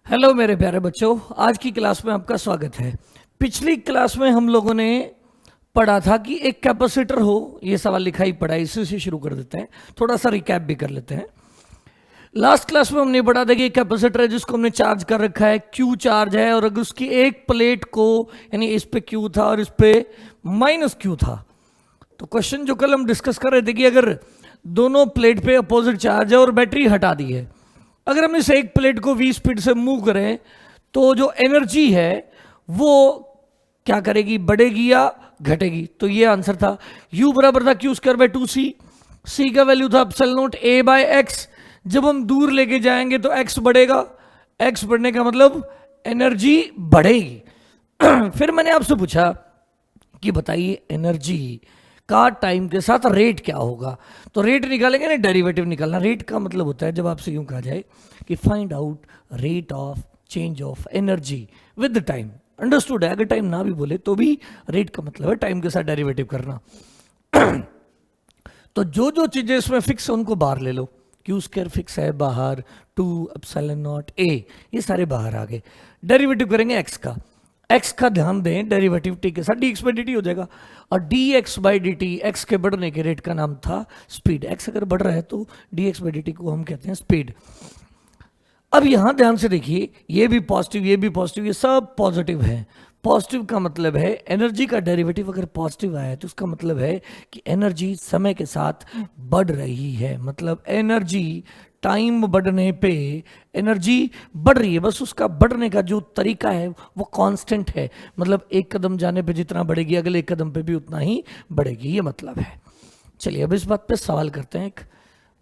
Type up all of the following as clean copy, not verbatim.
Hello मेरे प्यारे बच्चों, आज की क्लास में आपका स्वागत है। पिछली क्लास में हम लोगों ने पढ़ा था कि एक कैपेसिटर हो, ये सवाल लिखा ही पड़ा है, इसी से शुरू कर देते हैं। थोड़ा सा रिकैप भी कर लेते हैं। लास्ट क्लास में हमने पढ़ा था कि एक कैपेसिटर है जिसको हमने चार्ज कर रखा है, क्यू चार्ज है, और अगर उसकी एक प्लेट को, यानी इस पे क्यू था और इस पे माइनस क्यू था, तो क्वेश्चन जो कल हम डिस्कस कर रहे थे कि अगर दोनों प्लेट पे अपोजिट चार्ज है और बैटरी हटा दी है, अगर हम इस एक प्लेट को v स्पीड से मूव करें तो जो एनर्जी है वो क्या करेगी, बढ़ेगी या घटेगी। तो ये आंसर था। u बराबर था Q square by 2c, c का वैल्यू था epsilon not a by x। जब हम दूर लेके जाएंगे तो x बढ़ेगा, x बढ़ने का मतलब एनर्जी बढ़ेगी। फिर मैंने आपसे पूछा कि बताइए एनर्जी का टाइम के साथ रेट क्या होगा। तो रेट निकालेंगे ना, डेरिवेटिव निकालना। रेट का मतलब होता है जब आपसे यूं कहा जाए कि find out rate of change of energy with time. Understood है? अगर टाइम ना भी बोले तो भी रेट का मतलब है टाइम के साथ डेरिवेटिव करना। तो जो जो चीजें इसमें फिक्स है उनको बाहर ले लो। क्यू स्क्वायर फिक्स है बाहर, 2 एप्सिलॉन नॉट a, ये सारे बाहर आ गए। डेरिवेटिव करेंगे x का। x का ध्यान दें, डेरिवेटिव t के साथ dx बाई dt हो जाएगा, और dx बाई dt x के बढ़ने के रेट का नाम था स्पीड। x अगर बढ़ रहा है तो dx बाई dt को हम कहते हैं स्पीड। अब यहां ध्यान से देखिए, ये भी पॉजिटिव, ये भी पॉजिटिव, ये सब पॉजिटिव है। पॉजिटिव का मतलब है एनर्जी का डेरिवेटिव अगर पॉजिटिव आया तो उसका मतलब है कि एनर्जी समय के साथ बढ़ रही है। मतलब एनर्जी टाइम बढ़ने पे एनर्जी बढ़ रही है, बस उसका बढ़ने का जो तरीका है वो कांस्टेंट है। मतलब एक कदम जाने पे जितना बढ़ेगी अगले एक कदम पे भी उतना ही बढ़ेगी, ये मतलब है। चलिए अब इस बात पे सवाल करते हैं एक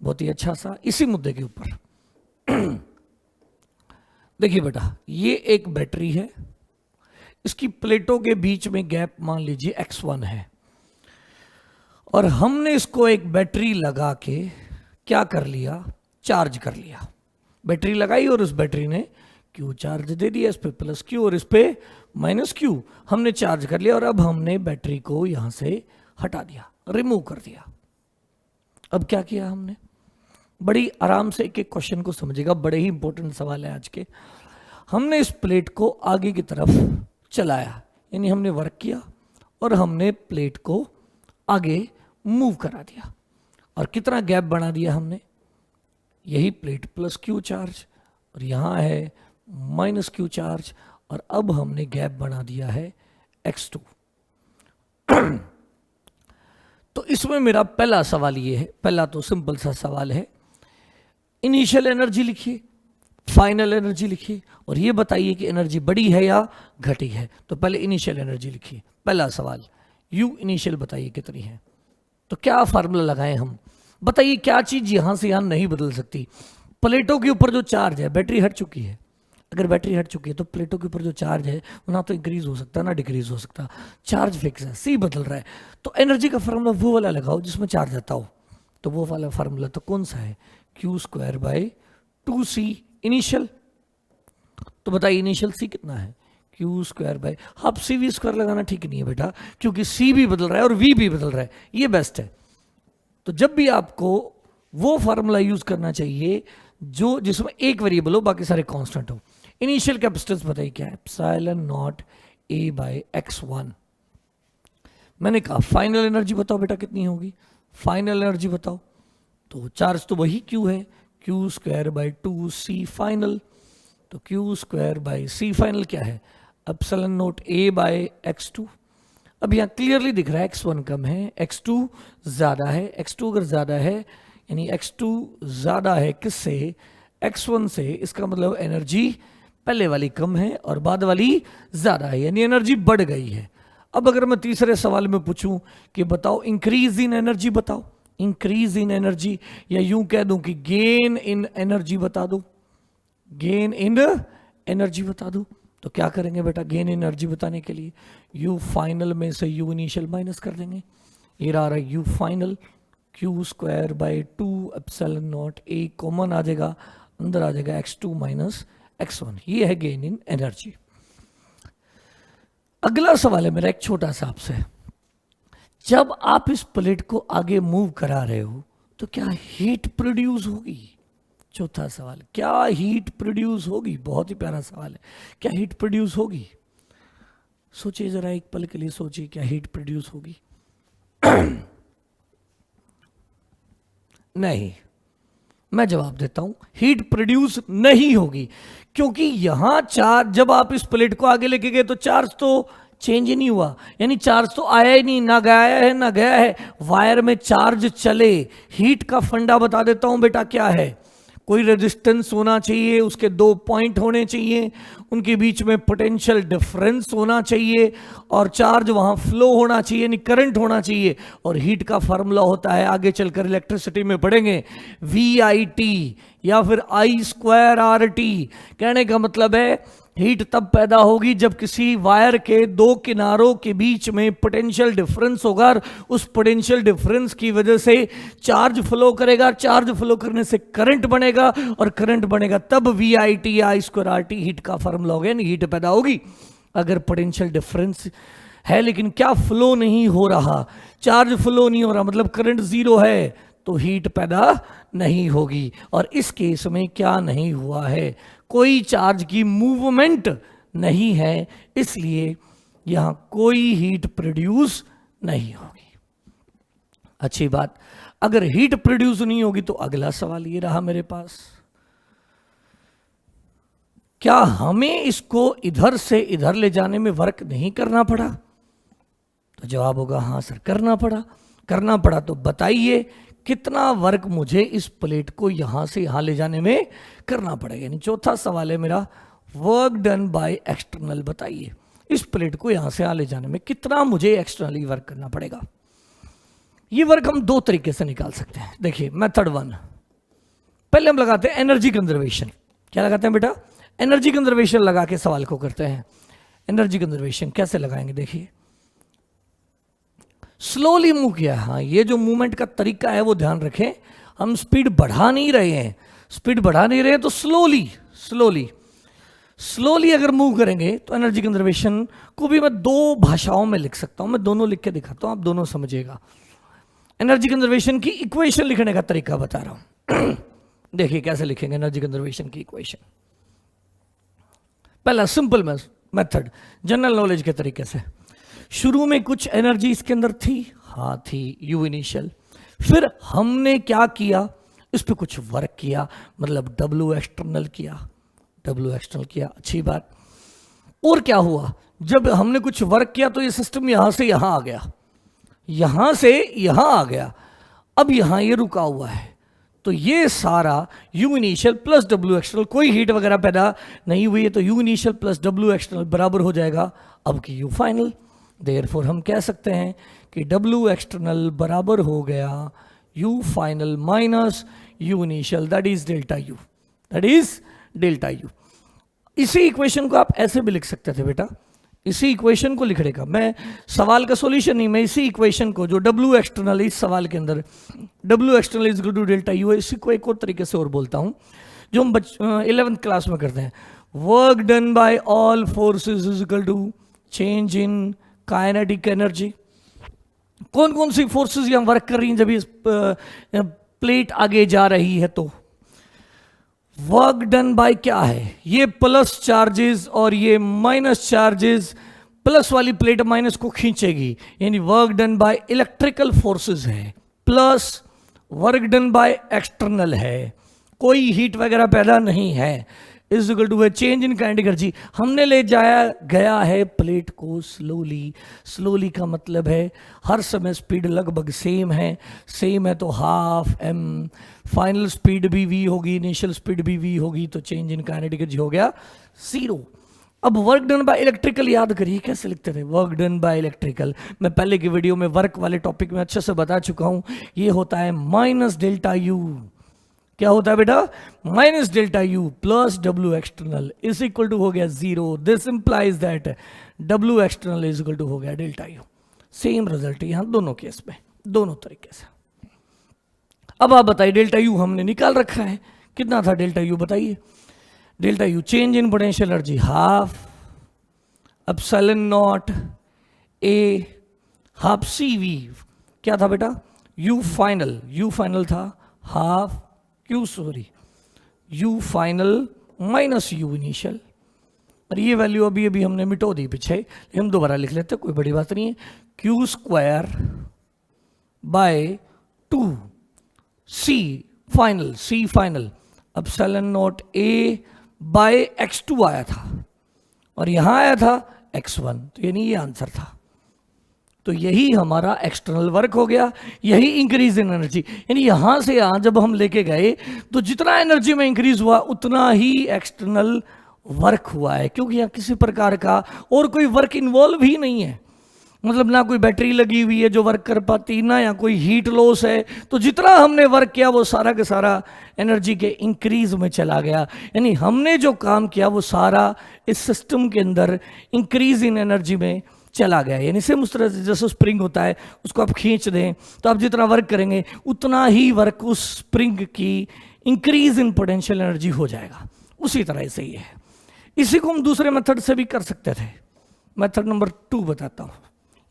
बहुत ही अच्छा सा इसी मुद्दे के ऊपर। देखिए बेटा, ये एक बैटरी है, इसकी प्लेटों के बीच में गैप मान लीजिए x1 है, और हमने इसको एक बैटरी लगा के क्या कर लिया, चार्ज कर लिया। बैटरी लगाई और उस बैटरी ने क्यू चार्ज दे दिया, इस पे प्लस क्यू और इस पे माइनस क्यू। हमने चार्ज कर लिया और अब हमने बैटरी को यहां से हटा दिया, रिमूव कर दिया। अब क्या किया हमने, बड़ी आराम से एक एक क्वेश्चन को समझेगा, बड़े ही इंपॉर्टेंट सवाल है आज के। हमने इस प्लेट को आगे की तरफ चलाया, यानी हमने वर्क किया और हमने प्लेट को आगे मूव करा दिया। और कितना गैप बना दिया हमने, यही प्लेट प्लस क्यू चार्ज और यहां है माइनस क्यू चार्ज, और अब हमने गैप बना दिया है x2। तो इसमें मेरा पहला सवाल ये है, पहला तो सिंपल सा सवाल है, इनिशियल एनर्जी लिखिए, फाइनल एनर्जी लिखिए, और ये बताइए कि एनर्जी बढ़ी है या घटी है। तो पहले इनिशियल एनर्जी लिखिए। पहला सवाल, यू इनिशियल बताइए कितनी है। तो क्या फार्मूला लगाएं हम, बताइए क्या चीज यहां से यहां नहीं बदल सकती। प्लेटों के ऊपर जो चार्ज है, बैटरी हट चुकी है, अगर बैटरी हट चुकी है तो प्लेटों के ऊपर जो चार्ज है वो ना तो इंक्रीज हो सकता ना डिक्रीज हो सकता, चार्ज फिक्स है, सी बदल रहा है। तो एनर्जी का फार्मूला वो वाला लगाओ जिसमें चार्ज आता हो। तो वो वाला फार्मूला तो कौन सा है, Q square by 2c initial. तो बताइए इनिशियल सी कितना है, क्यू स्क्वायर बाई, अब सी वी स्क्वायर लगाना ठीक नहीं है बेटा, क्योंकि सी भी बदल रहा है और वी भी बदल रहा है, ये बेस्ट है। तो जब भी आपको वो फार्मूला यूज करना चाहिए जो जिसमें एक वेरिएबल हो बाकी सारे कांस्टेंट हो। इनिशियल कैपेसिटेंस बताइए क्या है, epsilon not a by x1। मैंने कहा फाइनल एनर्जी बताओ बेटा कितनी होगी, फाइनल एनर्जी बताओ। तो चार्ज तो वही क्यू है, Q square by 2c final. तो Q square by c final क्या है, epsilon not a by x2। अब यहाँ क्लियरली दिख रहा है x1 कम है, x2 ज्यादा है। x2 अगर ज्यादा है यानी x2 ज्यादा है किससे, x1 से, इसका मतलब एनर्जी पहले वाली कम है और बाद वाली ज्यादा है, यानी एनर्जी बढ़ गई है। अब अगर मैं तीसरे सवाल में पूछूं कि बताओ इंक्रीज इन एनर्जी बताओ, इंक्रीज इन एनर्जी, या यूं कह दूं कि गेन इन एनर्जी बता दो, गेन इन एनर्जी बता दो। तो क्या करेंगे बेटा, गेन एनर्जी बताने के लिए यू फाइनल में से यू इनिशियल माइनस कर देंगे, ये आ रहा है U final Q square by 2 epsilon not a common आ जाएगा, अंदर आ जाएगा x2 माइनस x1, ये है गेन इन एनर्जी। अगला सवाल है मेरा एक छोटा सा आपसे, जब आप इस प्लेट को आगे मूव करा रहे हो तो क्या हीट प्रोड्यूस होगी। चौथा सवाल, क्या हीट प्रोड्यूस होगी? बहुत ही प्यारा सवाल है, क्या हीट प्रोड्यूस होगी? सोचिए जरा एक पल के लिए, सोचिए क्या हीट प्रोड्यूस होगी? नहीं, मैं जवाब देता हूं, हीट प्रोड्यूस नहीं होगी, क्योंकि यहां चार्ज, जब आप इस प्लेट को आगे लेके गए तो चार्ज तो चेंज ही नहीं हुआ, यानी चार्ज तो आया ही नहीं, ना गया है ना गया है। वायर में चार्ज चले, हीट का फंडा बता देता हूं बेटा क्या है, कोई रेजिस्टेंस होना चाहिए, उसके 2 पॉइंट होने चाहिए, उनके बीच में पोटेंशियल डिफरेंस होना चाहिए, और चार्ज वहां फ्लो होना चाहिए, यानी करंट होना चाहिए। और हीट का फार्मूला होता है, आगे चलकर इलेक्ट्रिसिटी में पढ़ेंगे, VIT या फिर I²RT। कहने का मतलब है हीट तब पैदा होगी जब किसी वायर के 2 किनारों के बीच में पोटेंशियल डिफरेंस होगा, और उस पोटेंशियल डिफरेंस की वजह से चार्ज फ्लो करेगा, चार्ज फ्लो करने से करंट बनेगा, और करंट बनेगा तब VIT या I²RT हीट का फार्मूला होगा, यानी हीट पैदा होगी। अगर पोटेंशियल डिफरेंस है लेकिन क्या फ्लो नहीं हो रहा, चार्ज फ्लो नहीं हो रहा, मतलब करंट 0 है, तो हीट पैदा नहीं होगी। और इस केस में क्या नहीं हुआ है, कोई चार्ज की मूवमेंट नहीं है, इसलिए यहां कोई हीट प्रोड्यूस नहीं होगी। अच्छी बात, अगर हीट प्रोड्यूस नहीं होगी तो अगला सवाल ये रहा मेरे पास, क्या हमें इसको इधर से इधर ले जाने में वर्क नहीं करना पड़ा? तो जवाब होगा हाँ सर, करना पड़ा। करना पड़ा तो बताइए कितना वर्क मुझे इस प्लेट को यहां से यहां ले जाने में करना पड़ेगा। यानी चौथा सवाल है मेरा, वर्क डन बाय एक्सटर्नल, बताइए इस प्लेट को यहां से यहां ले जाने में कितना मुझे एक्सटर्नली वर्क करना पड़ेगा। ये वर्क हम 2 तरीके से निकाल सकते हैं। देखिए मेथड 1, पहले हम लगाते हैं एनर्जी कंजर्वेशन। क्या लगाते हैं बेटा? एनर्जी कंजर्वेशन लगा के सवाल को करते हैं। एनर्जी कंजर्वेशन कैसे लगाएंगे, देखिए स्लोली मूव किया, हाँ ये जो मूवमेंट का तरीका है वो ध्यान रखें, हम स्पीड बढ़ा नहीं रहे हैं, स्पीड बढ़ा नहीं रहे हैं, तो स्लोली स्लोली स्लोली अगर मूव करेंगे तो एनर्जी कंजर्वेशन को भी मैं 2 भाषाओं में लिख सकता हूं, मैं दोनों लिख के दिखाता हूं, आप दोनों समझिएगा। एनर्जी कंजर्वेशन की इक्वेशन लिखने का तरीका बता रहा हूं। देखिए कैसे लिखेंगे एनर्जी कंजर्वेशन की इक्वेशन। पहला सिंपल मेथड, जनरल नॉलेज के तरीके से, शुरू में कुछ एनर्जी इसके अंदर थी, हाँ थी, U इनिशियल, फिर हमने क्या किया, इस पे कुछ वर्क किया, मतलब W एक्सटर्नल किया, W एक्सटर्नल किया, अच्छी बात। और क्या हुआ, जब हमने कुछ वर्क किया तो ये सिस्टम यहां से यहां आ गया, यहां से यहां आ गया, अब यहां ये रुका हुआ है, तो ये सारा U initial plus W external, कोई हीट वगैरह पैदा नहीं हुई है, तो U initial plus W external बराबर हो जाएगा अब की U फाइनल। देयरफॉर हम कह सकते हैं कि W एक्सटर्नल बराबर हो गया U final minus U initial, that is delta U, that is delta U। इसी इक्वेशन को आप ऐसे भी लिख सकते थे बेटा, इसी इक्वेशन को लिखने का, मैं सवाल का सॉल्यूशन नहीं, मैं इसी इक्वेशन को जो W एक्सटर्नल इस सवाल के अंदर W external is equal to delta U है, इसी को एक और तरीके से और बोलता हूं जो हम 11th क्लास में करते हैं, work done by all forces is equal to change in kinetic energy. कौन कौन सी फोर्सेस यहां वर्क कर रही हैं जब इस प्लेट आगे जा रही है, तो वर्क डन बाय क्या है, ये प्लस चार्जेस और ये माइनस चार्जेस, प्लस वाली प्लेट माइनस को खींचेगी, यानी work done by electrical forces है, plus work done by external है, कोई हीट वगैरह पैदा नहीं है, is equal to change in kinetic energy. हमने ले जाया गया है प्लेट को स्लोली, स्लोली का मतलब है हर समय स्पीड लगभग सेम है, सेम है तो हाफ m, फाइनल स्पीड भी v होगी, इनिशियल स्पीड भी v होगी, तो चेंज इन काइनेटिक एनर्जी हो गया 0। अब वर्क डन बाय इलेक्ट्रिकल याद करिए कैसे लिखते थे, वर्क डन बाय इलेक्ट्रिकल, मैं पहले की वीडियो में वर्क वाले टॉपिक में अच्छे से बता चुका हूं, ये होता है माइनस डेल्टा U। क्या होता है बेटा, minus delta U plus W external is equal to हो गया 0, this implies that W external is equal to हो गया डेल्टा U। सेम रिजल्ट यहां दोनों केस में, दोनों तरीके से। अब आप बताइए डेल्टा U हमने निकाल रखा है, कितना था डेल्टा U बताइए, delta U change in potential energy half epsilon not A half CV, क्या था बेटा U फाइनल था half Q, sorry u final minus u initial, और ये वैल्यू अभी अभी हमने मिटो दी पीछे, हम दोबारा लिख लेते हैं, कोई बड़ी बात नहीं है। Q square by 2 c final epsilon not a by x2 आया था और यहां आया था x1, तो यानी ये आंसर था। तो यही हमारा एक्सटर्नल वर्क हो गया, यही इंक्रीज इन एनर्जी। यानी यहां से यहां जब हम लेके गए तो जितना एनर्जी में इंक्रीज हुआ उतना ही एक्सटर्नल वर्क हुआ है, क्योंकि यहाँ किसी प्रकार का और कोई वर्क इन्वॉल्व ही नहीं है। मतलब ना कोई बैटरी लगी हुई है जो वर्क कर पाती, ना या कोई हीट लॉस है। तो जितना हमने वर्क किया वो सारा का सारा एनर्जी के इंक्रीज में चला गया। यानी हमने जो काम किया वो सारा इस सिस्टम के अंदर इंक्रीज इन एनर्जी में चला गया। यानी सेम उस तरह से जैसे स्प्रिंग होता है, उसको आप खींच दें तो आप जितना वर्क करेंगे उतना ही वर्क उस स्प्रिंग की इंक्रीज इन पोटेंशियल एनर्जी हो जाएगा। उसी तरह से ही है। इसी को हम दूसरे मेथड से भी कर सकते थे। मेथड नंबर 2 बताता हूं,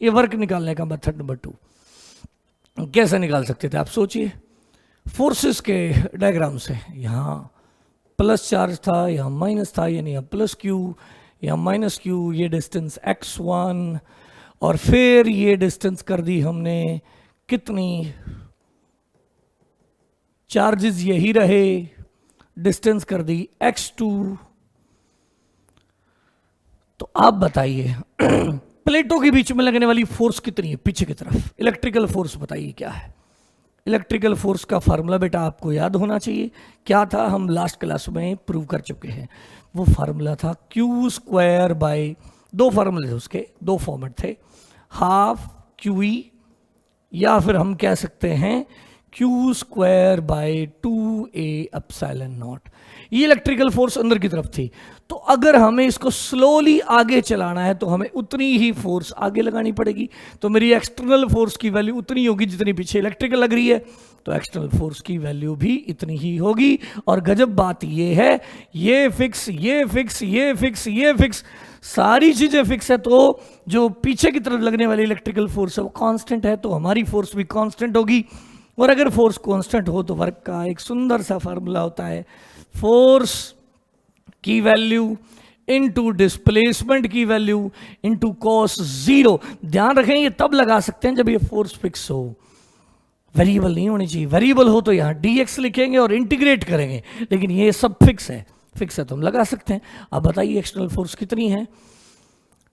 ये वर्क निकालने का मेथड नंबर 2 कैसे निकाल सकते थे आप सोचिए। फोर्सेस के डायग्राम से यहाँ प्लस चार्ज था, यहाँ माइनस था, यानी यहाँ प्लस क्यू, यहाँ माइनस क्यू, ये डिस्टेंस x1, और फिर ये डिस्टेंस कर दी हमने कितनी, चार्जेस यही रहे, डिस्टेंस कर दी x2। तो आप बताइए प्लेटों के बीच में लगने वाली फोर्स कितनी है पीछे की तरफ, इलेक्ट्रिकल फोर्स बताइए क्या है। इलेक्ट्रिकल फोर्स का फार्मूला बेटा आपको याद होना चाहिए, क्या था, हम लास्ट क्लास में प्रूव कर चुके हैं। वो फार्मूला था क्यू स्क्वायर बाय, 2 फार्मूले थे उसके, 2 फॉर्मेट थे, हाफ क्यू ई, या फिर हम कह सकते हैं Q square bye 2a epsilon not. ये इलेक्ट्रिकल फोर्स अंदर की तरफ थी। तो अगर हमें इसको स्लोली आगे चलाना है तो हमें उतनी ही फोर्स आगे लगानी पड़ेगी। तो मेरी एक्सटर्नल फोर्स की वैल्यू उतनी होगी जितनी पीछे इलेक्ट्रिकल लग रही है, तो एक्सटर्नल फोर्स की वैल्यू भी इतनी ही होगी। और गजब बात ये है, ये फिक्स, ये फिक्स, ये फिक्स, ये फिक्स, सारी चीजें फिक्स है। तो जो पीछे की तरफ लगने वाली इलेक्ट्रिकल फोर्स है वो कांस्टेंट है, तो हमारी फोर्स भी कांस्टेंट होगी। और अगर फोर्स कांस्टेंट हो तो वर्क का एक सुंदर सा फार्मूला होता है, फोर्स की वैल्यू इनटू डिस्प्लेसमेंट की वैल्यू इनटू कॉस 0। ध्यान रखें ये तब लगा सकते हैं जब ये फोर्स फिक्स हो, वेरिएबल नहीं होनी चाहिए। वेरिएबल हो तो यहाँ dx लिखेंगे और इंटीग्रेट करेंगे, लेकिन ये सब फिक्स है, फिक्स है तो हम लगा सकते हैं। अब बताइए एक्सटर्नल फोर्स कितनी है,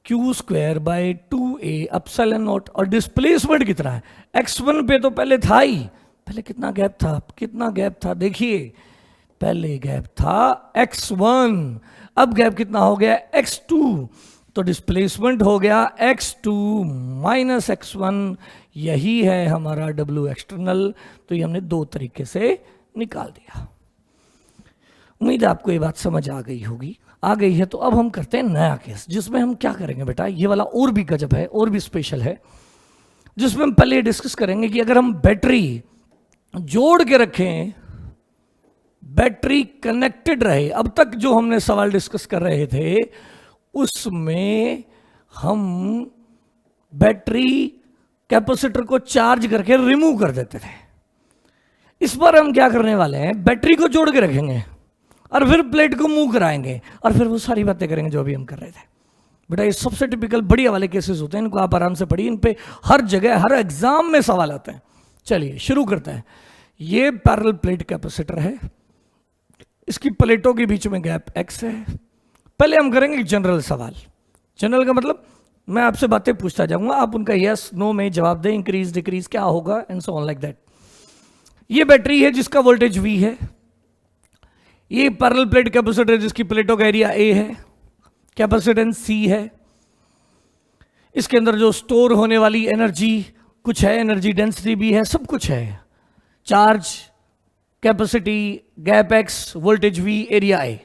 Q square bye 2a epsilon not, और डिस्प्लेसमेंट कितना है, x1 पे तो पहले था ही, पहले कितना गैप था, कितना गैप था देखिए, पहले गैप था x1, अब गैप कितना हो गया x2, तो डिस्प्लेसमेंट हो गया x2 माइनस x1, यही है हमारा W एक्सटर्नल। तो ये हमने 2 तरीके से निकाल दिया। उम्मीद है आपको ये बात समझ आ गई होगी, आ गई है। तो अब हम करते हैं नया केस, जिसमें हम क्या करेंगे बेटा, ये वाला और भी गजब है, और भी स्पेशल है, जिसमें हम पहले डिस्कस करेंगे कि अगर हम बैटरी जोड़ के रखें, बैटरी कनेक्टेड रहे। अब तक जो हमने सवाल डिस्कस कर रहे थे उसमें हम बैटरी कैपेसिटर को चार्ज करके रिमूव कर देते थे। इस बार हम क्या करने वाले हैं, बैटरी को जोड़ के रखेंगे और फिर प्लेट को मूव कराएंगे और फिर वो सारी बातें करेंगे जो अभी हम कर रहे थे। बेटा ये सबसे टिपिकल बढ़िया वाले केसेस होते हैं, इनको आप आराम से पढ़िए, इन पे हर जगह हर एग्जाम में सवाल आते हैं। चलिए शुरू करते हैं। ये पैरेलल प्लेट कैपेसिटर है, इसकी प्लेटों के बीच में गैप x है। पहले हम करेंगे जनरल सवाल। जनरल का मतलब मैं आपसे बातें पूछता जाऊंगा, आप उनका यस नो में जवाब दें, इंक्रीज डिक्रीज क्या होगा and so on like that. ये बैटरी है जिसका वोल्टेज V है, ये पैरेलल प्लेट कैपेसिटर जिसकी प्लेटों का एरिया A है, कैपेसिटेंस C है, इसके अंदर जो स्टोर होने वाली एनर्जी कुछ है, एनर्जी डेंसिटी भी है, सब कुछ है, charge, capacity, gap x, voltage V, area A।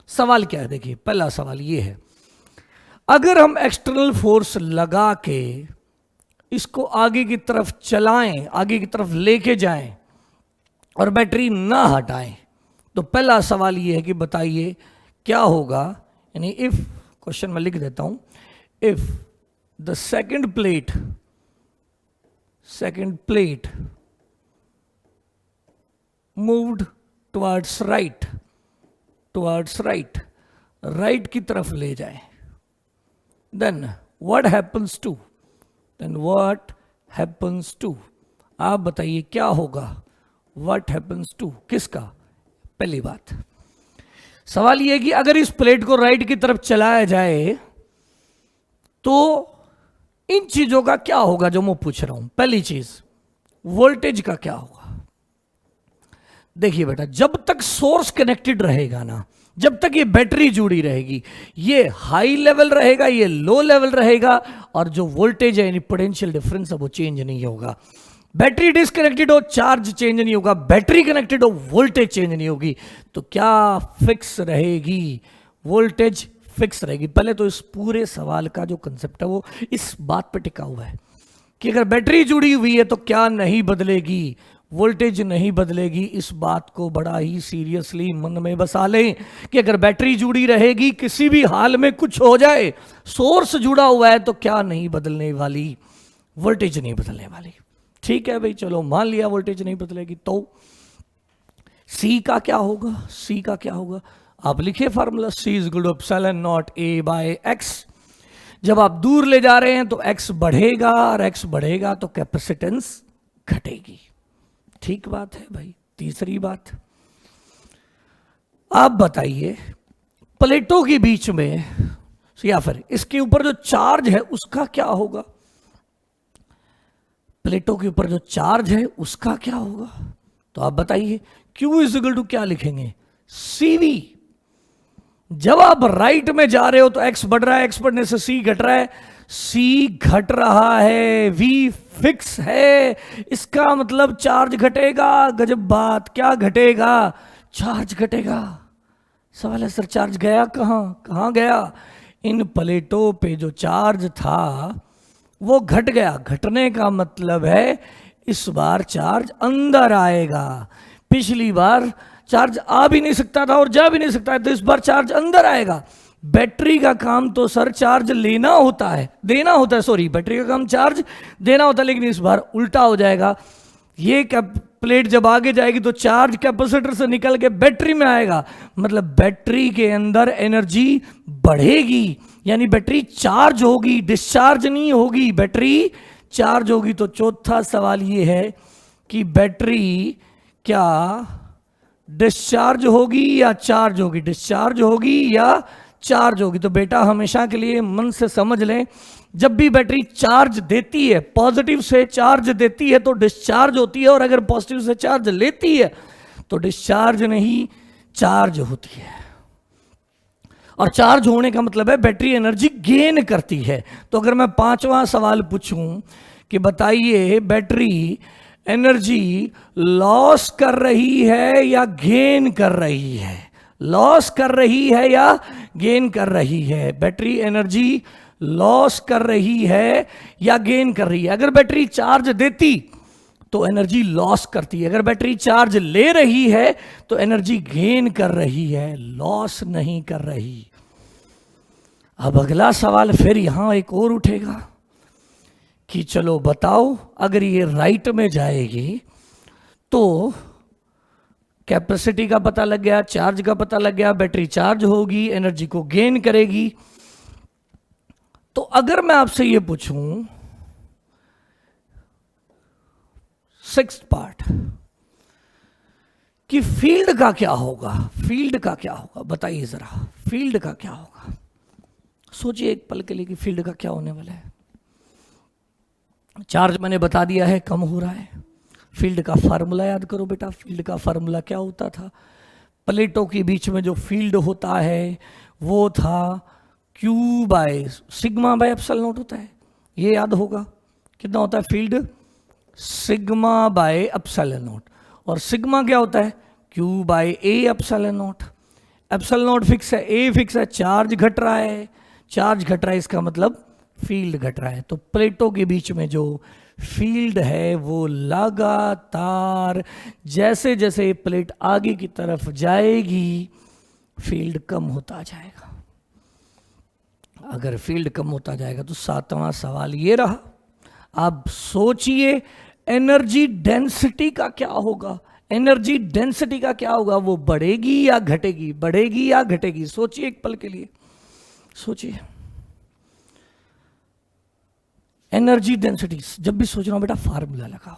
सवाल क्या है, देखिए पहला सवाल ये है, अगर हम एक्सटर्नल फोर्स लगा के इसको आगे की तरफ चलाएं, आगे की तरफ लेके जाएं और बैटरी ना हटाएं, तो पहला सवाल ये है कि बताइए क्या होगा। यानी इफ, क्वेश्चन में लिख देता हूं, if the second plate moved towards right, towards right, right की तरफ ले जाए, then what happens to, then what happens to, आप बताइए क्या होगा, व्हाट हैपन्स टू किसका। पहली बात सवाल यह है कि अगर इस प्लेट को राइट की तरफ चलाया जाए तो इन चीजों का क्या होगा जो मैं पूछ रहा हूं। पहली चीज वोल्टेज का क्या होगा। देखिए बेटा, जब तक सोर्स कनेक्टेड रहेगा ना, जब तक ये बैटरी जुड़ी रहेगी, ये हाई लेवल रहेगा, ये लो लेवल रहेगा, और जो वोल्टेज है यानी पोटेंशियल डिफरेंस है वो चेंज नहीं होगा। बैटरी डिस्कनेक्टेड हो, चार्ज चेंज नहीं होगा, बैटरी कनेक्टेड हो, वोल्टेज चेंज नहीं होगी। तो क्या फिक्स रहेगी, वोल्टेज फिक्स रहेगी। पहले तो इस पूरे सवाल का जो कंसेप्ट है वो इस बात पे टिका हुआ है कि अगर बैटरी जुड़ी हुई है तो क्या नहीं बदलेगी, वोल्टेज नहीं बदलेगी। इस बात को बड़ा ही सीरियसली मन में बसा लें कि अगर बैटरी जुड़ी रहेगी, किसी भी हाल में कुछ हो जाए, सोर्स जुड़ा हुआ है, तो क्या नहीं बदलने वाली, वोल्टेज नहीं बदलने वाली। ठीक है भाई, चलो मान लिया वोल्टेज नहीं बदलेगी। तो सी का क्या होगा, सी का क्या होगा, आप लिखिए formula, C is equal to epsilon not A by X. जब आप दूर ले जा रहे हैं तो एक्स बढ़ेगा, और एक्स बढ़ेगा तो कैपेसिटेंस घटेगी। ठीक बात है भाई। तीसरी बात, आप बताइए प्लेटों के बीच में या फिर इसके ऊपर जो चार्ज है उसका क्या होगा, प्लेटों के ऊपर जो चार्ज है उसका क्या होगा। तो आप बताइए Q इज इक्वल टू क्या लिखेंगे, CV। जब आप राइट में जा रहे हो तो X बढ़ रहा है, X बढ़ने से C घट रहा है, C घट रहा है, V फिक्स है, इसका मतलब चार्ज घटेगा। गजब बात, क्या घटेगा, चार्ज घटेगा। सवाल है सर चार्ज गया कहां, कहां गया। इन प्लेटों पे जो चार्ज था वो घट गया। घटने का मतलब है इस बार चार्ज अंदर आएगा। पिछली बार चार्ज आ भी नहीं सकता था और जा भी नहीं सकता है, तो इस बार चार्ज अंदर आएगा। बैटरी का काम तो सर चार्ज लेना होता है, देना होता है, सॉरी, बैटरी का काम चार्ज देना होता है, लेकिन इस बार उल्टा हो जाएगा। ये प्लेट जब आगे जाएगी तो चार्ज कैपेसिटर से निकल के बैटरी में आएगा, मतलब बैटरी के अंदर एनर्जी बढ़ेगी, यानी बैटरी चार्ज होगी, डिस्चार्ज नहीं होगी, बैटरी चार्ज होगी। तो चौथा सवाल ये है कि बैटरी क्या डिस्चार्ज होगी या चार्ज होगी, डिस्चार्ज होगी या चार्ज होगी। तो बेटा हमेशा के लिए मन से समझ लें, जब भी बैटरी चार्ज देती है, पॉजिटिव से चार्ज देती है तो डिस्चार्ज होती है, और अगर पॉजिटिव से चार्ज लेती है तो डिस्चार्ज नहीं, चार्ज होती है। और चार्ज होने का मतलब है बैटरी एनर्जी गेन करती है। तो अगर मैं पांचवा सवाल पूछूं कि बताइए बैटरी एनर्जी लॉस कर रही है या गेन कर रही है, लॉस कर रही है या गेन कर रही है, बैटरी एनर्जी लॉस कर रही है या गेन कर रही है। अगर बैटरी चार्ज देती तो एनर्जी लॉस करती है, अगर बैटरी चार्ज ले रही है तो एनर्जी गेन कर रही है, लॉस नहीं कर रही। अब अगला सवाल फिर यहां एक और उठेगा कि चलो बताओ, अगर ये राइट में जाएगी तो कैपेसिटी का पता लग गया, चार्ज का पता लग गया, बैटरी चार्ज होगी, एनर्जी को गेन करेगी। तो अगर मैं आपसे ये पूछूं सिक्स्थ पार्ट कि फील्ड का क्या होगा, फील्ड का क्या होगा, बताइए जरा फील्ड का क्या होगा। सोचिए एक पल के लिए कि फील्ड का क्या होने वाला है। चार्ज मैंने बता दिया है कम हो रहा है। फील्ड का फार्मूला याद करो बेटा, फील्ड का फार्मूला क्या होता था, प्लेटों के बीच में जो फील्ड होता है वो था Q by sigma by epsilon not होता है। ये याद होगा कितना होता है field, sigma by epsilon not. और सिग्मा क्या होता है, Q by A epsilon not. Epsilon not fix है, ए फिक्स है, चार्ज घट रहा है, चार्ज घट रहा है इसका मतलब फील्ड घट रहा है। तो प्लेटों के बीच में जो फील्ड है वो लगातार जैसे जैसे प्लेट आगे की तरफ जाएगी फील्ड कम होता जाएगा। अगर फील्ड कम होता जाएगा तो सातवां सवाल ये रहा, आप सोचिए एनर्जी डेंसिटी का क्या होगा, एनर्जी डेंसिटी का क्या होगा, वो बढ़ेगी या घटेगी, बढ़ेगी या घटेगी? सोचिए एक पल के लिए, सोचिए। एनर्जी डेंसिटी, जब भी सोच रहा हूं बेटा फार्मूला लगाओ,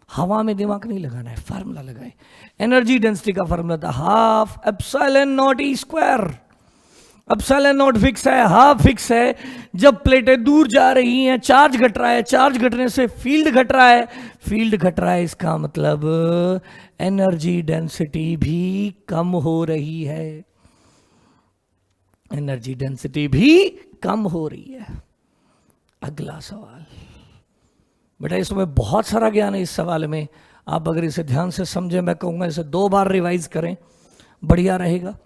हवा में दिमाग नहीं लगाना है, फार्मूला लगाए। एनर्जी डेंसिटी का फार्मूला था half epsilon not E square. Epsilon not fix है, हाफ फिक्स है। जब प्लेटें दूर जा रही हैं चार्ज घट रहा है, चार्ज घटने से फील्ड घट रहा है, फील्ड घट रहा है, इसका मतलब एनर्जी डेंसिटी भी कम हो रही है, एनर्जी डेंसिटी भी कम हो रही है। अगला सवाल बेटा, इसमें बहुत सारा ज्ञान है इस सवाल में, आप अगर इसे ध्यान से समझें, मैं कहूंगा इसे 2 बार रिवाइज करें, बढ़िया रहेगा।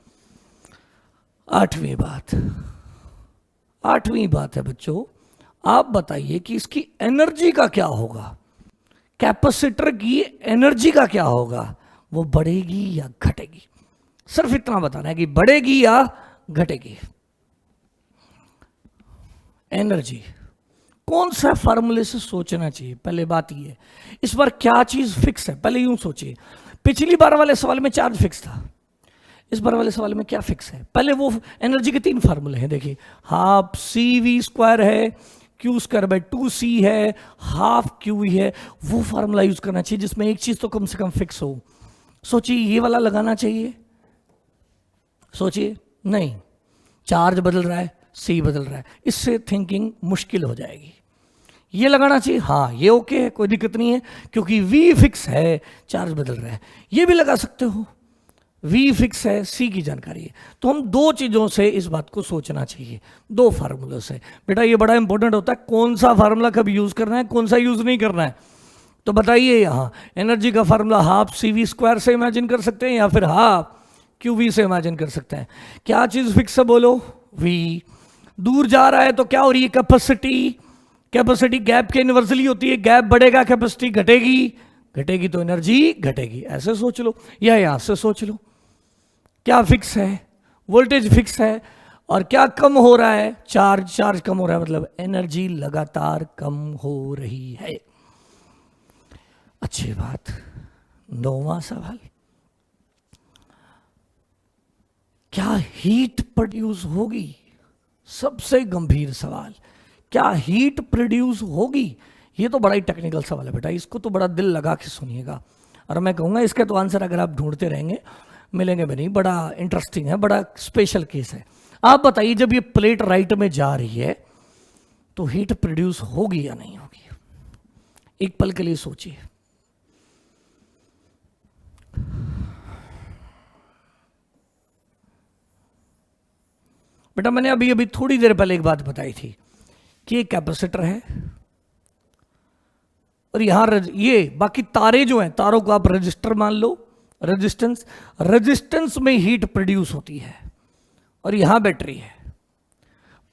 8वीं बात है बच्चों, आप बताइए कि इसकी एनर्जी का क्या होगा, कैपेसिटर की एनर्जी का क्या होगा, वो बढ़ेगी या घटेगी? सिर्फ इतना बताना है कि बढ़ेगी या घटेगी। एनर्जी कौन सा फार्मूले से सोचना चाहिए, पहले बात ये है। इस बार क्या चीज फिक्स है, पहले यूं सोचिए। पिछली बार वाले सवाल में चार्ज फिक्स था, इस बार वाले सवाल में क्या फिक्स है? पहले वो एनर्जी के 3 फार्मूले हैं, देखिए, हाफ सी वी स्क्वायर है, क्यू स्क्वायर बाय 2c है, हाफ क्यू वी है। वो फार्मूला यूज करना चाहिए जिसमें एक चीज तो कम से कम फिक्स हो। सोचिए, ये वाला लगाना चाहिए, सोचिए। नहीं, चार्ज बदल रहा है, सी बदल रहा है, इससे थिंकिंग मुश्किल हो जाएगी। ये लगाना चाहिए, हाँ ये ओके है, कोई दिक्कत नहीं है, क्योंकि वी फिक्स है, चार्ज बदल रहा है। ये भी लगा सकते हो, वी फिक्स है, सी की जानकारी है। तो हम 2 चीजों से इस बात को सोचना चाहिए, 2 फार्मूलों से। बेटा ये बड़ा इंपॉर्टेंट होता है, कौन सा फार्मूला कब यूज करना है, कौन सा यूज नहीं करना है। तो बताइए, यहां एनर्जी का formula half C V square से इमेजिन कर सकते हैं या फिर हाफ क्यू वी से इमेजिन कर सकते हैं। क्या चीज फिक्स है बोलो? वी। दूर जा रहा है तो क्या हो रही है, कैपेसिटी। कैपेसिटी गैप के इनवर्सली होती है, गैप बढ़ेगा कैपेसिटी घटेगी, घटेगी तो एनर्जी घटेगी। ऐसे सोच लो या यहां से सोच लो। क्या फिक्स है? वोल्टेज फिक्स है। और क्या कम हो रहा है? चार्ज कम हो रहा है, मतलब एनर्जी लगातार कम हो रही है। अच्छी बात। 9वां सवाल, क्या हीट प्रोड्यूस होगी? सबसे गंभीर सवाल, क्या हीट प्रोड्यूस होगी? ये तो बड़ा ही टेक्निकल सवाल है बेटा, इसको तो बड़ा दिल लगा के सुनिएगा। और मैं कहूंगा इसके तो आंसर अगर आप ढूंढते रहेंगे मिलेंगे भी नहीं, बड़ा इंटरेस्टिंग है, बड़ा स्पेशल केस है। आप बताइए, जब ये प्लेट राइट में जा रही है तो हीट प्रोड्यूस होगी या नहीं होगी? एक पल के लिए सोचिए। बेटा मैंने अभी थोड़ी देर पहले एक बात बताई थी कि एक कैपेसिटर है और यहां ये बाकी तारे जो हैं, तारों को आप रजिस्टर मान लो, रेजिस्टेंस में हीट प्रोड्यूस होती है और यहां बैटरी है।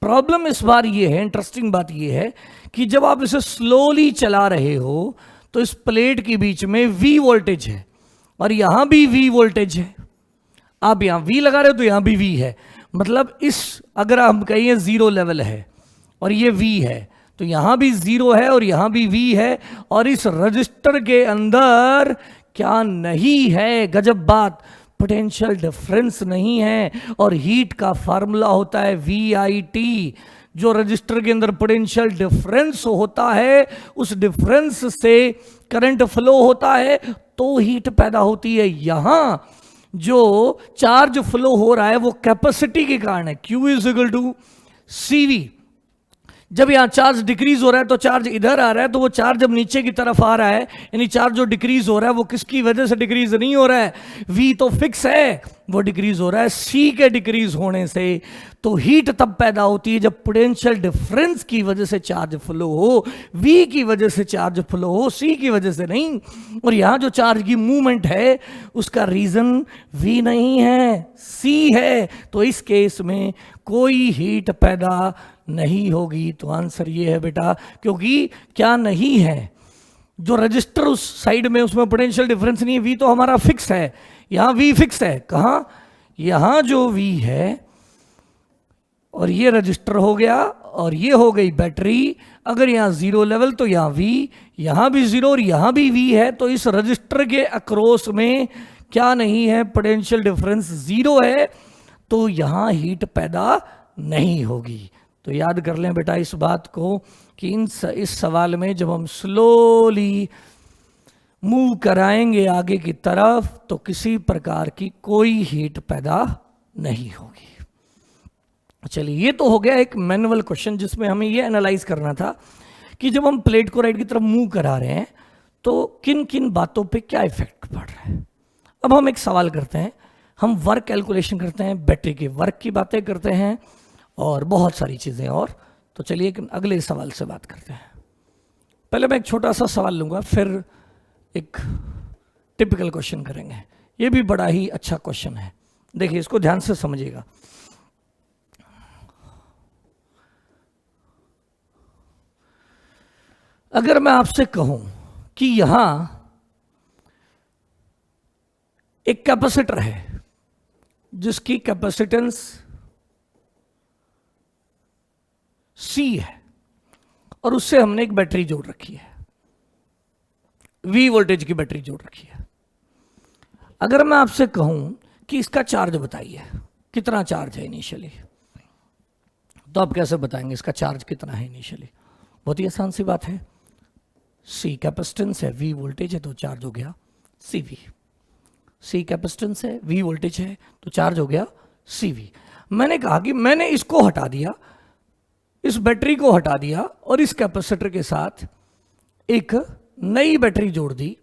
प्रॉब्लम इस बार ये है, इंटरेस्टिंग बात ये है कि जब आप इसे स्लोली चला रहे हो तो इस प्लेट के बीच में V वोल्टेज है और यहां भी V वोल्टेज है। आप यहां V लगा रहे हो तो यहां भी V है, मतलब इस अगर हम कहिए 0 लेवल है और ये V है तो यहां भी 0 है और यहां भी V है। और इस रजिस्टर के अंदर क्या नहीं है, गजब बात, पोटेंशियल डिफरेंस नहीं है। और हीट का फार्मूला होता है VIT। जो रजिस्टर के अंदर पोटेंशियल डिफरेंस होता है उस डिफरेंस से करंट फ्लो होता है तो हीट पैदा होती है। यहां जो चार्ज फ्लो हो रहा है वो कैपेसिटी के कारण है, Q is equal to CV। जब यहां चार्ज डिक्रीज हो रहा है तो चार्ज इधर आ रहा है, तो वो चार्ज जब नीचे की तरफ आ रहा है, यानी चार्ज जो डिक्रीज हो रहा है वो किसकी वजह से डिक्रीज नहीं हो रहा है? V तो फिक्स है, वो डिक्रीज हो रहा है C के डिक्रीज होने से। तो हीट तब पैदा होती है जब पोटेंशियल डिफरेंस की वजह से चार्ज फ्लो हो, V की वजह से चार्ज फ्लो हो, C की वजह से नहीं। और यहां जो चार्ज की मूवमेंट है उसका रीजन V नहीं है, C है। तो इस केस में कोई हीट पैदा नहीं होगी। तो आंसर ये है बेटा, क्योंकि क्या नहीं है, जो रजिस्टर उस साइड में उसमें पोटेंशियल डिफरेंस नहीं है, V तो हमारा फिक्स है, यहां V फिक्स है। कहां? यहां जो V है और ये रजिस्टर हो गया और ये हो गई बैटरी। अगर यहाँ जीरो लेवल तो यहाँ V, यहाँ भी जीरो और यहाँ भी V है, तो इस रजिस्टर के अक्रॉस में क्या नहीं है, पोटेंशियल डिफरेंस जीरो है, तो यहाँ हीट पैदा नहीं होगी। तो याद कर लें बेटा इस बात को कि इस सवाल में जब हम स्लोली मूव कराएंगे आगे की तरफ तो किसी प्रकार की कोई हीट पैदा नहीं होगी। चलिए, ये तो हो गया एक मैनुअल क्वेश्चन जिसमें हमें ये एनालाइज करना था कि जब हम प्लेट को राइट की तरफ मूव करा रहे हैं तो किन किन बातों पे क्या इफेक्ट पड़ रहा है। अब हम एक सवाल करते हैं, हम वर्क कैलकुलेशन करते हैं, बैटरी के वर्क की बातें करते हैं और बहुत सारी चीज़ें और। तो चलिए एक अगले सवाल से बात करते हैं। पहले मैं एक छोटा सा सवाल लूँगा, फिर एक टिपिकल क्वेश्चन करेंगे। ये भी बड़ा ही अच्छा क्वेश्चन है, देखिए इसको ध्यान से समझिएगा। अगर मैं आपसे कहूं कि यहां एक कैपेसिटर है जिसकी कैपेसिटेंस C है और उससे हमने एक बैटरी जोड़ रखी है, V वोल्टेज की बैटरी जोड़ रखी है। अगर मैं आपसे कहूं कि इसका चार्ज बताइए, कितना चार्ज है इनिशियली, तो आप कैसे बताएंगे इसका चार्ज कितना है इनिशियली? बहुत ही आसान सी बात है, C कैपेसिटेंस है, V वोल्टेज है, तो चार्ज हो गया CV। C कैपेसिटेंस है, V वोल्टेज है, तो चार्ज हो गया CV। मैंने कहा कि मैंने इसको हटा दिया, इस बैटरी को हटा दिया और इस कैपेसिटर के साथ एक नई बैटरी जोड़ दी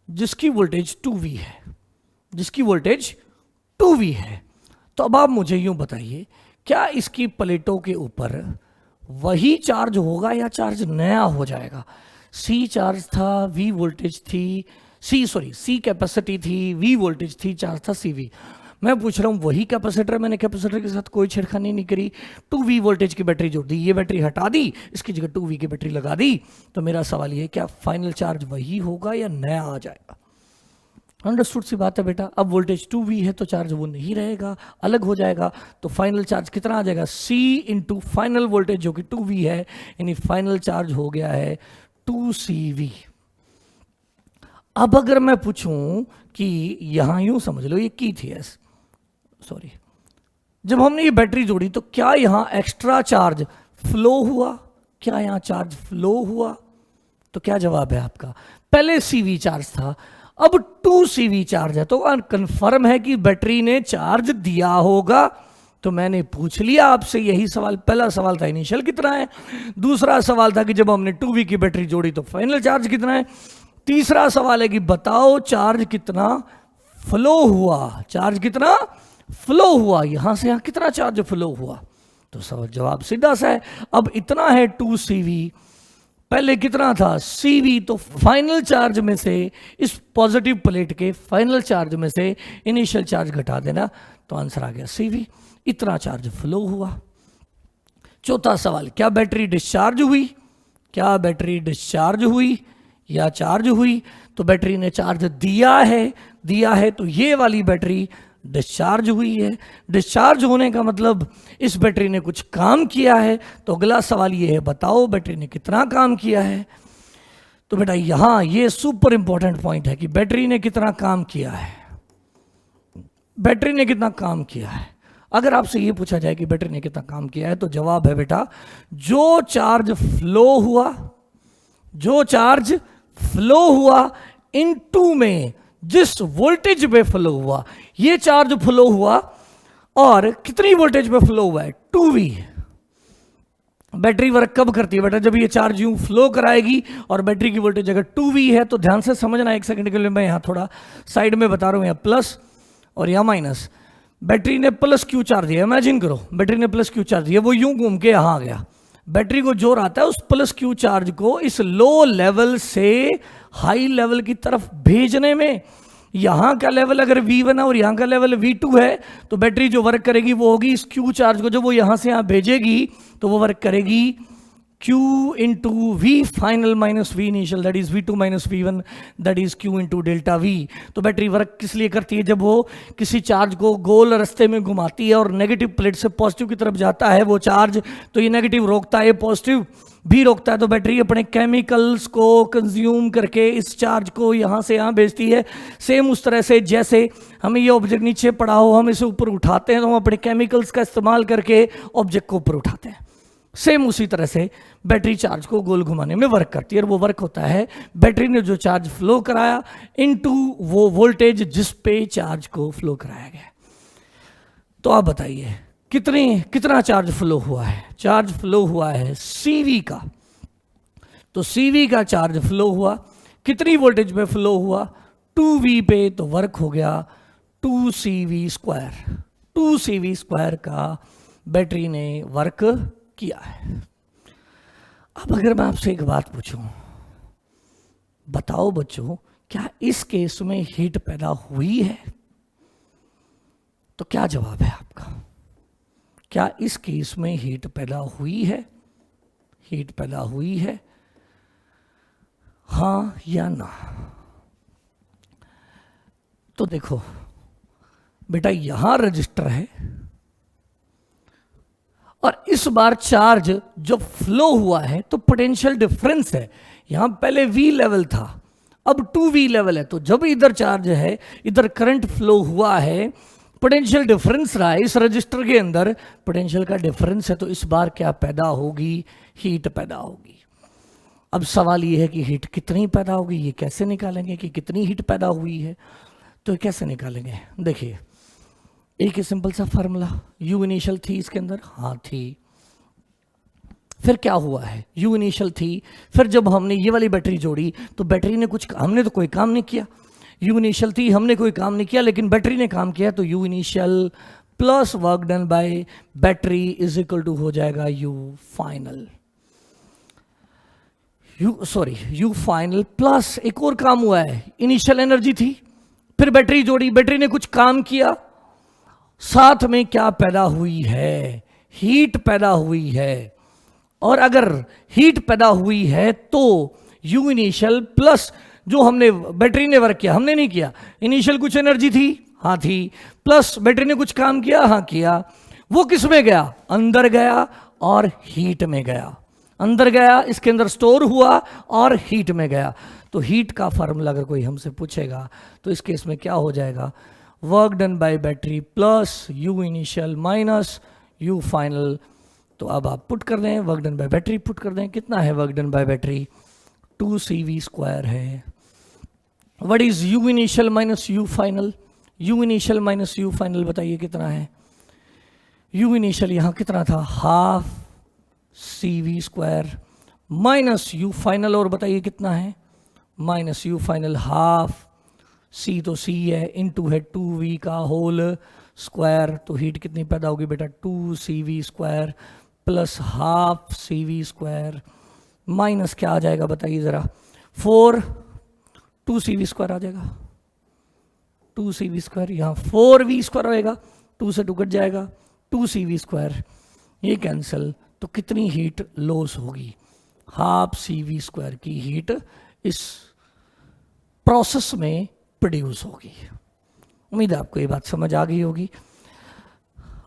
जिसकी वोल्टेज 2V है, जिसकी वोल्टेज 2V है। तो अब आप मुझे यूं बताइए, क्या इसकी प्लेटों के ऊपर वही चार्ज होगा या चार्ज नया हो जाएगा? C चार्ज था, V वोल्टेज थी, C कैपेसिटी थी, V वोल्टेज थी, चार्ज था CV। मैं पूछ रहा हूं वही कैपेसिटर, मैंने कैपेसिटर के साथ कोई छेड़खानी नहीं करी, 2V वोल्टेज की बैटरी जोड़ दी, ये बैटरी हटा दी, इसकी जगह 2V की बैटरी लगा दी। तो मेरा सवाल ये, क्या फाइनल चार्ज वही होगा या नया आ जाएगा? अंडरस्टूड सी बात है बेटा। अब वोल्टेज 2V है तो चार्ज वो नहीं रहेगा, अलग हो जाएगा। तो फाइनल चार्ज कितना आ जाएगा? C इंटू फाइनल वोल्टेज जो कि 2V है, यानी फाइनल चार्ज हो गया है 2CV। अब अगर मैं पूछूं कि यहां यूं समझ लो ये की थी सॉरी, जब हमने ये बैटरी जोड़ी तो क्या यहां एक्स्ट्रा चार्ज फ्लो हुआ? क्या यहां चार्ज फ्लो हुआ? तो क्या जवाब है आपका? पहले CV चार्ज था, अब 2CV चार्ज है, तो कंफर्म है कि बैटरी ने चार्ज दिया होगा। तो मैंने पूछ लिया आपसे यही सवाल। पहला सवाल था इनिशियल कितना है, दूसरा सवाल था कि जब हमने 2V की बैटरी जोड़ी तो फाइनल चार्ज कितना है, तीसरा सवाल है कि बताओ चार्ज कितना फ्लो हुआ, चार्ज कितना फ्लो हुआ, यहां से यहां कितना चार्ज फ्लो हुआ। तो सवाल जवाब सीधा सा है, अब इतना है 2CV, पहले कितना था CV, तो फाइनल चार्ज में से, इस पॉजिटिव प्लेट के फाइनल चार्ज में से इनिशियल चार्ज घटा देना, तो आंसर आ गया CV। इतना चार्ज फ्लो हुआ। चौथा सवाल, क्या बैटरी डिस्चार्ज हुई? क्या बैटरी डिस्चार्ज हुई या चार्ज हुई? तो बैटरी ने चार्ज दिया है, तो ये वाली बैटरी डिस्चार्ज हुई है। डिस्चार्ज होने का मतलब इस बैटरी ने कुछ काम किया है। तो अगला सवाल ये है, बताओ बैटरी ने कितना काम किया है? तो बेटा यहां ये सुपर इंपॉर्टेंट पॉइंट है कि बैटरी ने कितना काम किया है। बैटरी ने कितना काम किया है, अगर आपसे ये पूछा जाए कि बैटरी ने कितना काम किया है, तो जवाब है बेटा, जो चार्ज फ्लो हुआ इनटू में जिस वोल्टेज पे फ्लो हुआ, ये चार्ज फ्लो हुआ और कितनी वोल्टेज पे फ्लो हुआ है? 2V। बैटरी वर्क कब करती है बेटा? जब ये चार्ज यूं फ्लो कराएगी और बैटरी की वोल्टेज अगर 2V है, तो ध्यान से समझना, एक सेकंड के लिए मैं यहां थोड़ा साइड में बता रहा हूं, यहां प्लस और यहां माइनस। बैटरी ने प्लस Q चार्ज दिया, इमेजिन करो बैटरी ने प्लस Q चार्ज दिया, वो यूं घूम के यहां आ गया। बैटरी को जोर आता है उस प्लस Q चार्ज को इस लो लेवल से हाई लेवल की तरफ भेजने में। यहां का लेवल अगर V1 है और यहां का लेवल V2 है, तो बैटरी जो वर्क करेगी वो होगी इस Q चार्ज को, जब वो यहां से यहां भेजेगी तो वो वर्क करेगी Q into V final minus V initial, that is V2 minus V1, that is Q into delta V। तो बैटरी वर्क किस लिए करती है? जब वो किसी चार्ज को गोल रास्ते में घुमाती है और नेगेटिव प्लेट से पॉजिटिव की तरफ जाता है वो चार्ज, तो ये नेगेटिव रोकता है, पॉजिटिव भी रोकता है। तो बैटरी अपने केमिकल्स को कंज्यूम करके इस चार्ज को यहाँ से यहाँ भेजती है। सेम उस तरह से जैसे हमें ये ऑब्जेक्ट नीचे पड़ा हो, हम इसे ऊपर उठाते हैं तो हम अपने केमिकल्स का इस्तेमाल करके ऑब्जेक्ट को ऊपर उठाते हैं। सेम उसी तरह से बैटरी चार्ज को गोल घुमाने में वर्क करती है, और वो वर्क होता है बैटरी ने जो चार्ज फ्लो कराया इनटू वो वोल्टेज जिस पे चार्ज को फ्लो कराया गया। तो आप बताइए कितना चार्ज फ्लो हुआ है? चार्ज फ्लो हुआ है CV का, तो CV का चार्ज फ्लो हुआ, कितनी वोल्टेज पे फ्लो हुआ? 2V पे, तो वर्क हो गया 2CV स्क्वायर। 2CV स्क्वायर का बैटरी ने वर्क किया है। अब अगर मैं आपसे एक बात पूछूं, बताओ बच्चों, क्या इस केस में हीट पैदा हुई है? तो क्या जवाब है आपका? क्या इस केस में हीट पैदा हुई है? हीट पैदा हुई है, हाँ या ना? तो देखो बेटा, यहां रजिस्टर है और इस बार चार्ज जो फ्लो हुआ है तो पोटेंशियल डिफरेंस है। यहां पहले V लेवल था, अब 2V लेवल है। तो जब इधर चार्ज है, इधर करंट फ्लो हुआ है, पोटेंशियल डिफरेंस रहा है इस रजिस्टर के अंदर, पोटेंशियल का डिफरेंस है, तो इस बार क्या पैदा होगी? हीट पैदा होगी। अब सवाल ये है कि हीट कितनी पैदा होगी, ये कैसे निकालेंगे कि कितनी हीट पैदा हुई है? तो कैसे निकालेंगे? देखिए, एक ही सिंपल सा फार्मूला, U इनिशियल थी इसके अंदर, हाँ थी। फिर क्या हुआ है? U इनिशियल थी, फिर जब हमने ये वाली बैटरी जोड़ी तो बैटरी ने हमने तो कोई काम नहीं किया। U इनिशियल थी, हमने कोई काम नहीं किया, लेकिन बैटरी ने काम किया, तो U initial plus work done by battery is equal to हो जाएगा U final. U final plus एक और काम हुआ है, इनिशियल एनर्जी थी, फिर बैटरी जोड़ी, बैटरी ने कुछ काम किया, साथ में क्या पैदा हुई है? हीट पैदा हुई है। और अगर हीट पैदा हुई है तो U इनिशियल प्लस जो हमने बैटरी ने वर्क किया, हमने नहीं किया, इनिशियल कुछ एनर्जी थी, हाँ थी, प्लस बैटरी ने कुछ काम किया, हाँ किया, वो किस में गया? अंदर गया और हीट में गया। अंदर गया, इसके अंदर स्टोर हुआ और हीट में गया। तो हीट का फार्मूला अगर कोई हमसे पूछेगा तो इस केस में क्या हो जाएगा? Work done by battery plus U initial minus U final. तो अब आप पुट कर दें, work done by battery put कर दें, कितना है work done by battery? 2CV square है। What is U initial minus U final? U initial minus U final बताइए कितना है? U इनिशियल यहाँ कितना था? Half CV square minus U final, और बताइए कितना है? Minus U final half, C तो C है, इनटू है 2V का होल स्क्वायर। तो हीट कितनी पैदा होगी बेटा? 2CV square plus half CV square minus क्या आ जाएगा बताइए जरा? 2CV स्क्वायर आ जाएगा। 2CV स्क्वायर, यहाँ 4V स्क्वायर होएगा, 2 से 2 कट जाएगा, 2CV स्क्वायर, ये कैंसिल। तो कितनी हीट लॉस होगी? हाफ CV स्क्वायर की हीट इस प्रोसेस में प्रोड्यूस होगी। उम्मीद है आपको ये बात समझ आ गई होगी।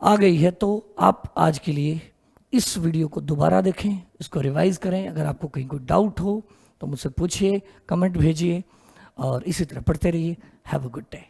आ गई है तो आप आज के लिए इस वीडियो को दोबारा देखें, इसको रिवाइज करें। अगर आपको कहीं कोई डाउट हो तो मुझसे पूछिए, कमेंट भेजिए और इसी तरह पढ़ते रहिए। Have a good day.